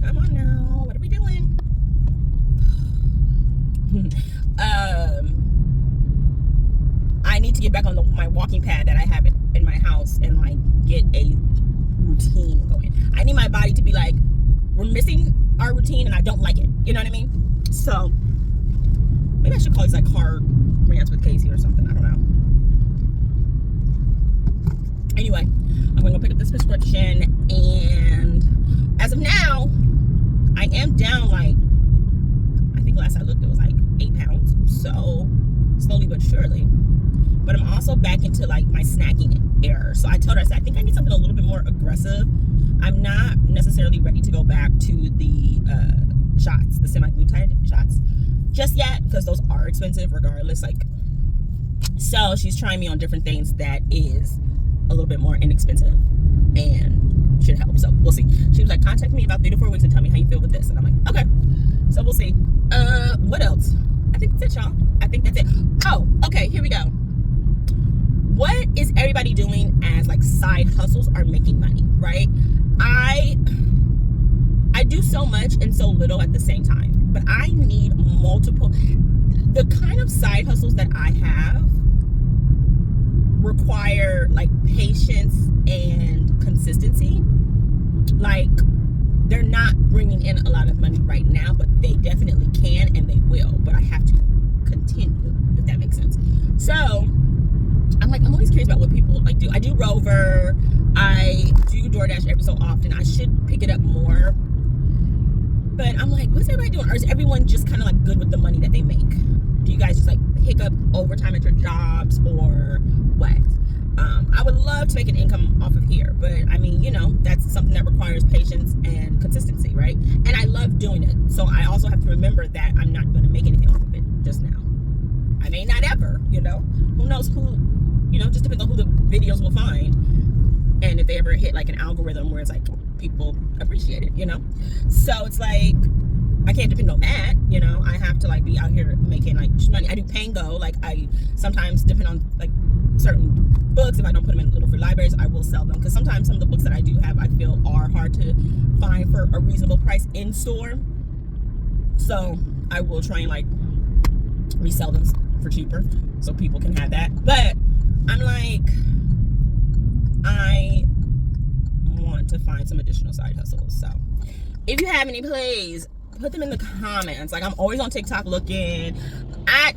come on now, what are we doing? I need to get back on my walking pad that I have in my house and like get a routine going. I need my body to be like, we're missing our routine and I don't like it. You know what I mean? So maybe I should call these like hard rants with Casey or something. I don't know. Anyway, I'm gonna go pick up this prescription, and as of now, I am down like, I think last I looked it was like 8 pounds. So slowly but surely. But I'm also back into like my snacking era. So I told her, I said, I think I need something a little bit more aggressive. I'm not necessarily ready to go back to the shots, the semi-glutide shots just yet, because those are expensive regardless. Like, so she's trying me on different things that is a little bit more inexpensive and should help. So we'll see. She was like, contact me about 3 to 4 weeks and tell me how you feel with this. And I'm like, okay. So we'll see. What else? I think that's it, y'all. I think that's it. Oh, okay, here we go. What is everybody doing as like side hustles are making money, right? I do so much and so little at the same time, but I need multiple. The kind of side hustles that I have require like patience and consistency. Like, they're not bringing in a lot of money right now, but they definitely can and they will, but I have to continue, if that makes sense. So I'm always curious about what people like do. I do Rover, I do DoorDash every so often. I should pick it up more, but I'm like, what's everybody doing? Or is everyone just kind of like good with the money that they make? Do you guys just like pick up overtime at your jobs or what? I I would love to make an income off of here, but I mean, you know, that's something that requires patience and consistency, right? And I love doing it. So I also have to remember that I'm not going to make anything off of it just now. I may not ever, you know. Who knows who, you know, just depends on who the videos will find. And if they ever hit like an algorithm where it's like people appreciate it, you know. So it's like I can't depend on that, you know. I have to like be out here making like money. I do Pango, like I sometimes depend on like certain books. If I don't put them in little free libraries, I will sell them, because sometimes some of the books that I do have I feel are hard to find for a reasonable price in store. So I will try and like resell them for cheaper so people can have that. But I'm like, I want to find some additional side hustles. So if you have any, please put them in the comments. Like, I'm always on TikTok looking. I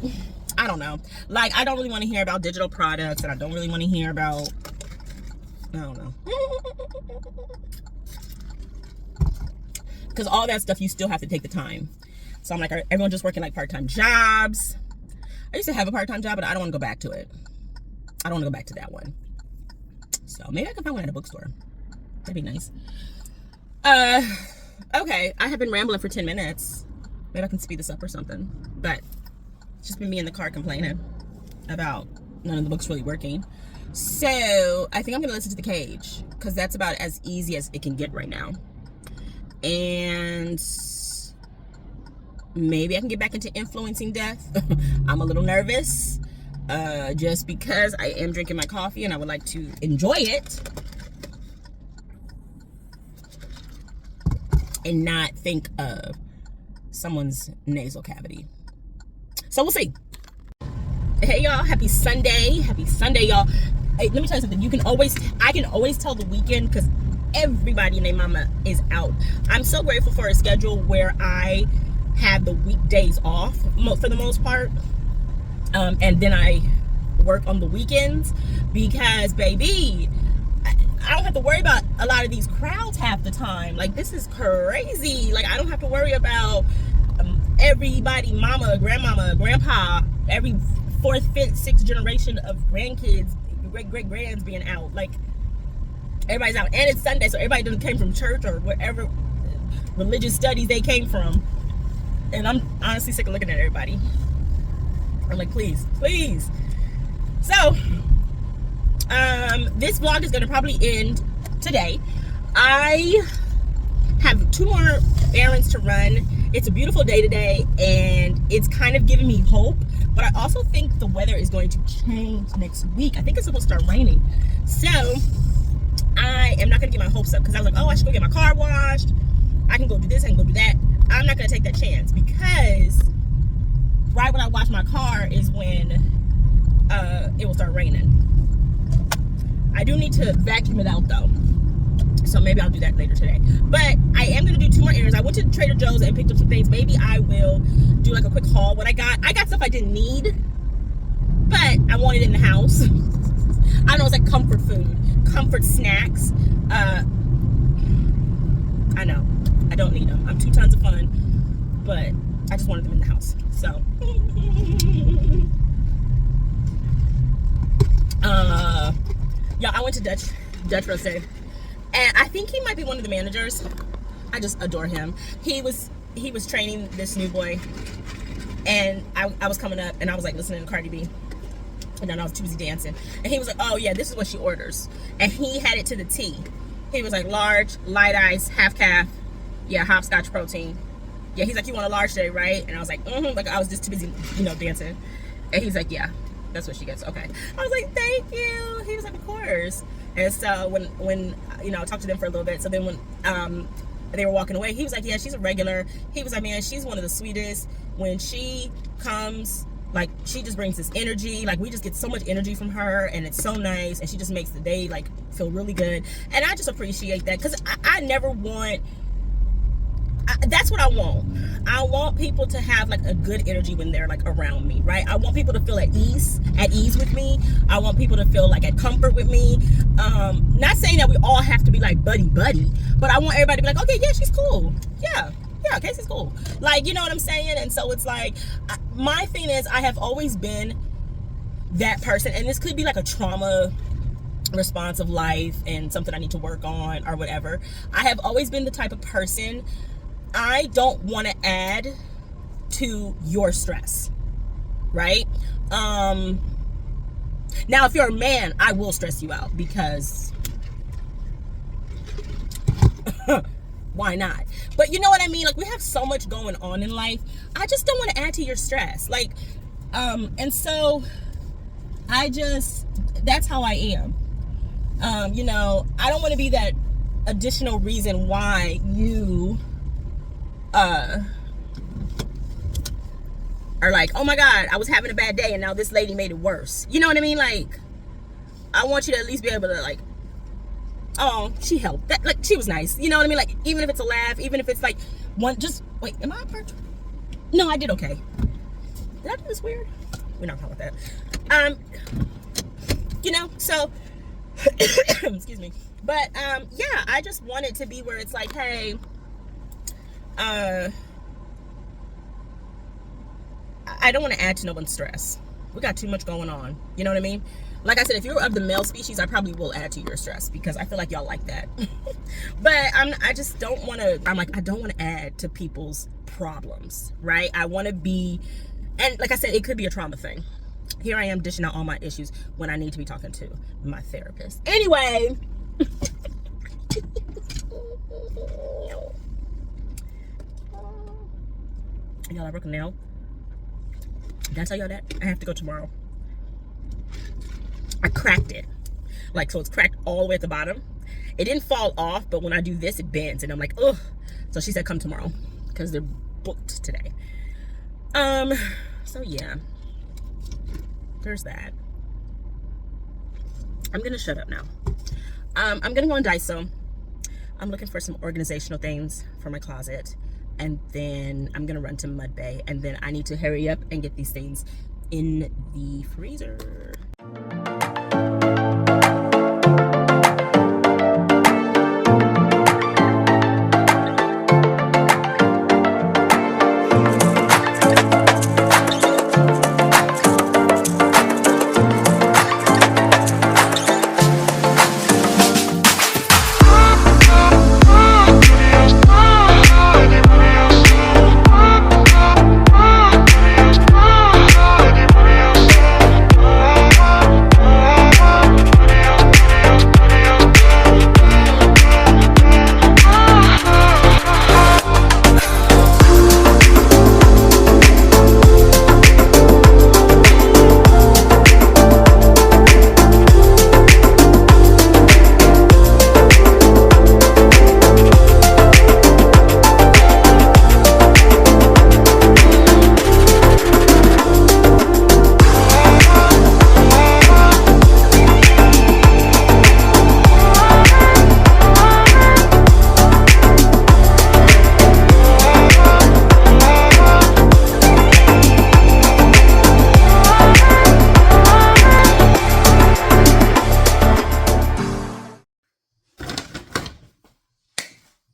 don't know. Like, I don't really want to hear about digital products, and I don't really want to hear about, I don't know. Because all that stuff, you still have to take the time. So I'm like, everyone just working like part-time jobs. I used to have a part-time job, but I don't want to go back to it. I don't want to go back to that one. So maybe I can find one at a bookstore. That'd be nice. Okay, I have been rambling for 10 minutes. Maybe I can speed this up or something. But it's just been me in the car complaining about none of the books really working. So I think I'm gonna listen to The Cage, because that's about as easy as it can get right now. And maybe I can get back into influencing death. I'm a little nervous, just because I am drinking my coffee and I would like to enjoy it and not think of someone's nasal cavity. So we'll see. Hey y'all, happy Sunday. Happy Sunday, y'all. Hey, let me tell you something. I can always tell the weekend, because everybody and their mama is out. I'm so grateful for a schedule where I have the weekdays off for the most part, and then I work on the weekends, because baby, I don't have to worry about a lot of these crowds half the time. Like, this is crazy. Like, I don't have to worry about everybody, mama, grandmama, grandpa, every fourth, fifth, sixth generation of grandkids, great grands being out. Like, everybody's out, and it's Sunday, so everybody done came from church or wherever religious studies they came from. And I'm honestly sick of looking at everybody. I'm like, please. So, this vlog is gonna probably end today. I have 2 more errands to run. It's a beautiful day today, and it's kind of giving me hope. But I also think the weather is going to change next week. I think it's supposed to start raining. So, I am not gonna get my hopes up, because I was like, oh, I should go get my car washed. I can go do this, I can go do that. I'm not gonna take that chance, because right when I wash my car is when it will start raining. I do need to vacuum it out though, so maybe I'll do that later today. But I am gonna do 2 more errands. I went to Trader Joe's and picked up some things. Maybe I will do like a quick haul. What I got stuff I didn't need, but I wanted it in the house. I know, it's like comfort food, comfort snacks. I know I don't need them. I'm 2 tons of fun, but I just wanted them in the house. So yeah, I went to Dutch Roast, and I think he might be one of the managers. I just adore him. He was training this new boy, and I was coming up and I was like listening to Cardi B, and then I was too busy dancing, and he was like, oh yeah, this is what she orders, and he had it to the T. He was like, large, light ice, half calf, yeah, hopscotch protein. Yeah, he's like, you want a large today, right? And I was like, like I was just too busy, dancing. And he's like, yeah, that's what she gets. Okay. I was like, thank you. He was like, of course. And so when I talked to them for a little bit. So then when they were walking away, he was like, yeah, she's a regular. He was like, man, she's one of the sweetest. When she comes, like, she just brings this energy. Like, we just get so much energy from her, and it's so nice, and she just makes the day like feel really good. And I just appreciate that, because I never want, that's what I want. I want people to have like a good energy when they're like around me, right? I want people to feel at ease with me. I want people to feel like at comfort with me. Not saying that we all have to be like buddy, but I want everybody to be like, okay, yeah, she's cool. Yeah, Casey's cool. Like, you know what I'm saying? And so it's like, my thing is, I have always been that person, and this could be like a trauma response of life and something I need to work on or whatever. I have always been the type of person, I don't want to add to your stress, right? Now if you're a man, I will stress you out because why not? But you know what I mean? Like, we have so much going on in life. I just don't want to add to your stress. Like, and so that's how I am. You know, I don't want to be that additional reason why you are like, oh my God, I was having a bad day and now this lady made it worse. You know what I mean? Like, I want you to at least be able to, like, oh, she helped. That, like, she was nice. You know what I mean? Like, even if it's a laugh, even if it's like one, just wait, am I a part? No, I did okay. Did I do this weird? We're not talking about that. You know, so excuse me. But yeah, I just want it to be where it's like, hey, I don't want to add to no one's stress. We got too much going on. You know what I mean? Like I said, if you're of the male species, I probably will add to your stress because I feel like y'all like that. But I just don't want to, I don't want to add to people's problems, right? I want to be, and like I said, it could be a trauma thing. Here I am dishing out all my issues when I need to be talking to my therapist. Anyway. Y'all, I broke a nail. Did I tell y'all that? I have to go tomorrow. I cracked it. Like, so it's cracked all the way at the bottom. It didn't fall off, but when I do this, it bends. And I'm like, ugh. So she said come tomorrow because they're booked today. So yeah. There's that. I'm going to shut up now. I'm going to go on Daiso. I'm looking for some organizational things for my closet. And then I'm going to run to Mud Bay. And then I need to hurry up and get these things in the freezer.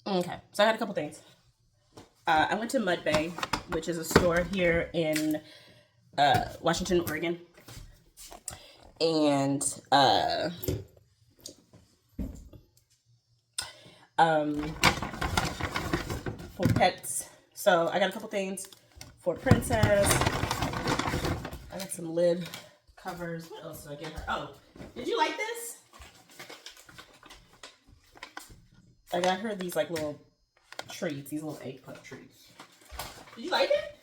Okay, so I had a couple things. I went to Mud Bay, which is a store here in Washington, Oregon. And for pets. So I got a couple things for Princess. I got some lid covers. What else did I get her? Oh, did you like this? I got her these like little treats, these little egg puff treats. Did you like it?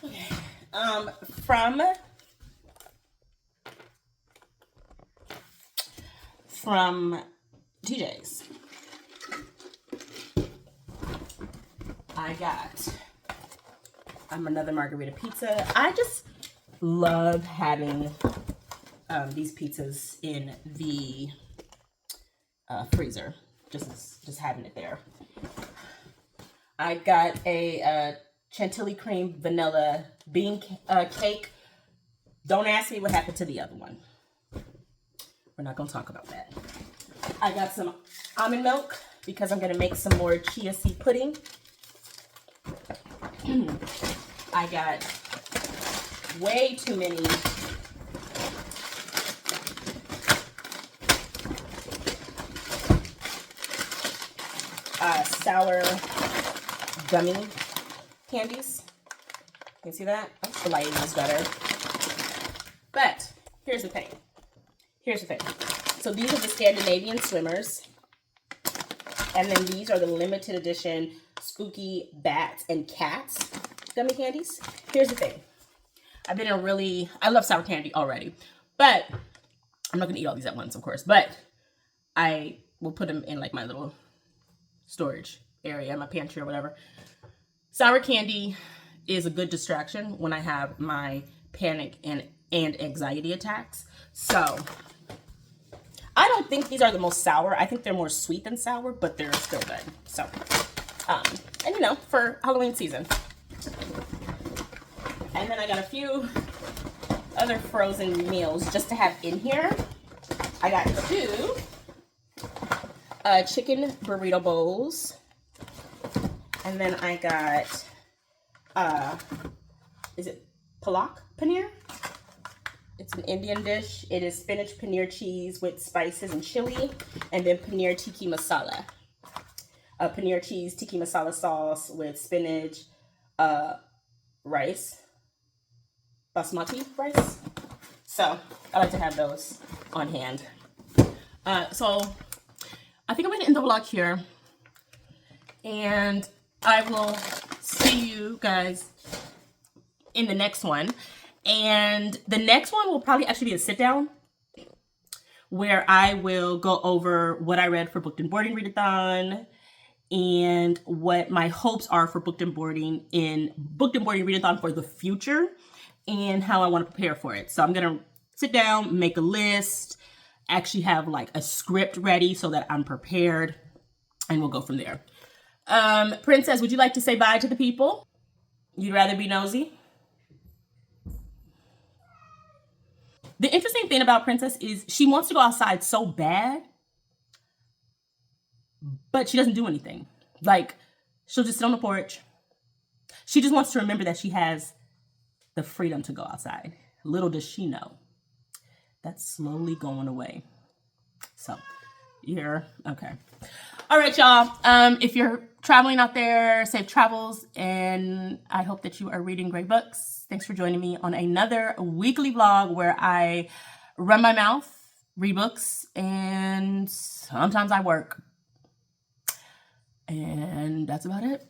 Okay. From TJ's, I got another margarita pizza. I just love having these pizzas in the freezer. Just having it there. I got a chantilly cream vanilla bean cake. Don't ask me what happened to the other one. We're not gonna talk about that. I got some almond milk because I'm gonna make some more chia seed pudding. I got way too many sour gummy candies. You see that? The lighting is better. But here's the thing. So these are the Scandinavian Swimmers. And then these are the limited edition Spooky Bats and Cats gummy candies. Here's the thing. I love sour candy already. But I'm not going to eat all these at once, of course. But I will put them in like my little storage area, my pantry or whatever. Sour candy is a good distraction when I have my panic and anxiety attacks. So I don't think these are the most sour. I think they're more sweet than sour, but they're still good. So, and you know, for Halloween season. And then I got a few other frozen meals just to have in here. I got 2 chicken burrito bowls. And then I got, is it palak paneer? It's an Indian dish. It is spinach paneer cheese with spices and chili, and then paneer tikka masala. Paneer cheese tikka masala sauce with spinach, rice, basmati rice. So I like to have those on hand. So I think I'm going to end the vlog here, and I will see you guys in the next one. And the next one will probably actually be a sit down where I will go over what I read for Booked and Boarding Readathon and what my hopes are for Booked and Boarding Readathon for the future and how I want to prepare for it. So I'm going to sit down, make a list, actually have like a script ready so that I'm prepared, and we'll go from there. Princess, would you like to say bye to the people? You'd rather be nosy? The interesting thing about Princess is she wants to go outside so bad, but she doesn't do anything. Like, she'll just sit on the porch. She just wants to remember that she has the freedom to go outside. Little does she know, that's slowly going away. So, you're okay. All right, y'all. If you're traveling out there, safe travels, and I hope that you are reading great books. Thanks for joining me on another weekly vlog where I run my mouth, read books, and sometimes I work. And that's about it.